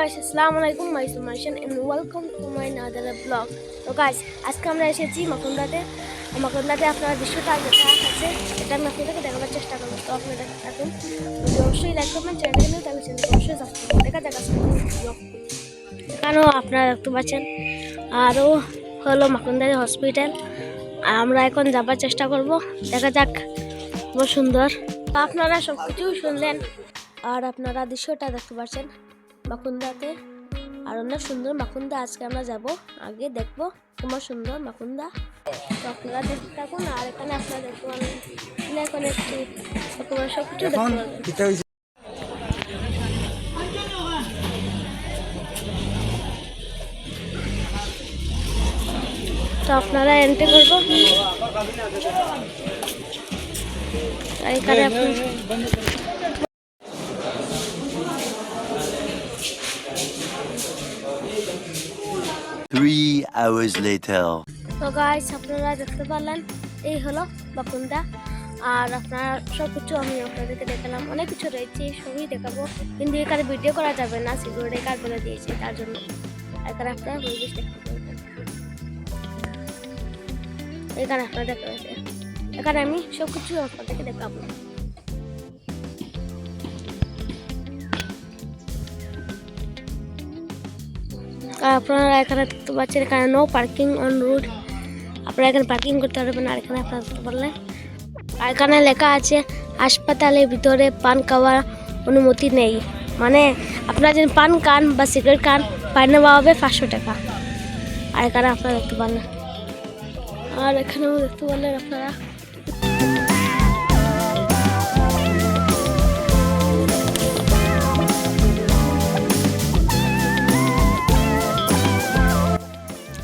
guys, assalamu alaikum, my Sumarshan and welcome to my another vlog. তো guys, আজকে আমরা এসেছি মাকুন্দাতে আপনারা দৃশ্যটা যেটা আছে এটা আমি আপনাদেরকে দেখাবার চেষ্টা করব। তো আপনারা দেখুন, অবশ্যই লাইক করবেন, চ্যানেলটা নিউ তাহলে চ্যানেলটা অবশ্যই সাবস্ক্রাইব করুন। দেখা যাক আজকে ব্লগ। এখানেও আপনারা দেখতে পাচ্ছেন আরও হলো মাকুন্দাতে হসপিটাল। আর আমরা এখন যাবার চেষ্টা করব, দেখা যাক। খুব সুন্দর, আপনারা সব কিছু শুনলেন আর আপনারা দৃশ্যটা দেখতে পাচ্ছেন মাকুন্দাতে। আর অনেক সুন্দর মাকুন্দা। আজকে আমরা যাব, আগে দেখবো তোমার সুন্দর মাকুন্দা। তো আপনারা দেখতে থাকুন। আর এখানে আপনারা দেখতে পাবেন এখন একটু তোমার সব কিছু দেখতে পাবেন। তো আপনারা এন্ট্রি করবো। এখানে 3 hours later. তো গাইস, আপনারা দেখতে পারলেন এই হলো মাকুন্দা। আর আপনারা সব কিছু আমি আপনাদেরকে দেখালাম, অনেক কিছু রয়েছে, সবই দেখাবো, কিন্তু এখানে ভিডিও করা যাবে না, সিকিউরিটি কার্ড বলে দিয়েছে তার জন্য। এখানে আপনারা পরিবেশ দেখতে পাবেন, এখানে আপনারা দেখতে পাবেন। এখানে আমি সব কিছু আপনাদেরকে দেখাবো। আর আপনারা এখানে দেখতে পাচ্ছেন এখানে নো পার্কিং অন রোড। আপনারা এখানে পার্কিং করতে পারবেন। আর এখানে আপনারা দেখতে পারলেন, আর এখানে লেখা আছে হাসপাতালের ভিতরে পান খাওয়ার অনুমতি নেই। মানে আপনারা যদি পান খান বা সিগারেট খান, ফাইন নেওয়া হবে 500 টাকা। আর এখানে আপনারা দেখতে পারলেন, আর এখানেও দেখতে পারলেন আপনারা।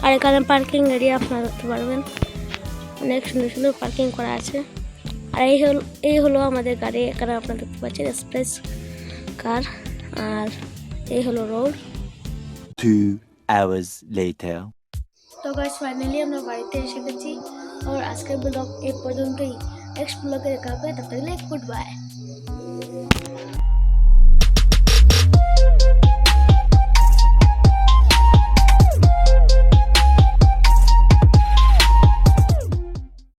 আর এখানে পার্কিং এরিয়া আপনারা দেখতে পারবেন, অনেক সুন্দর সুন্দর পার্কিং করা আছে। আর এই হলো আমাদের গাড়ি। এখানে আপনারা দেখতে পাচ্ছেন এক্সপ্রেস কার। আর এই হলো রোড। 2 hours later. তো গাইস, ফাইনালি আমরা বাড়িতে এসে গেছি। আর আজকের ব্লগ এই পর্যন্তই। নেক্সট ব্লগে দেখা হবে, ততক্ষণ গুড বাই।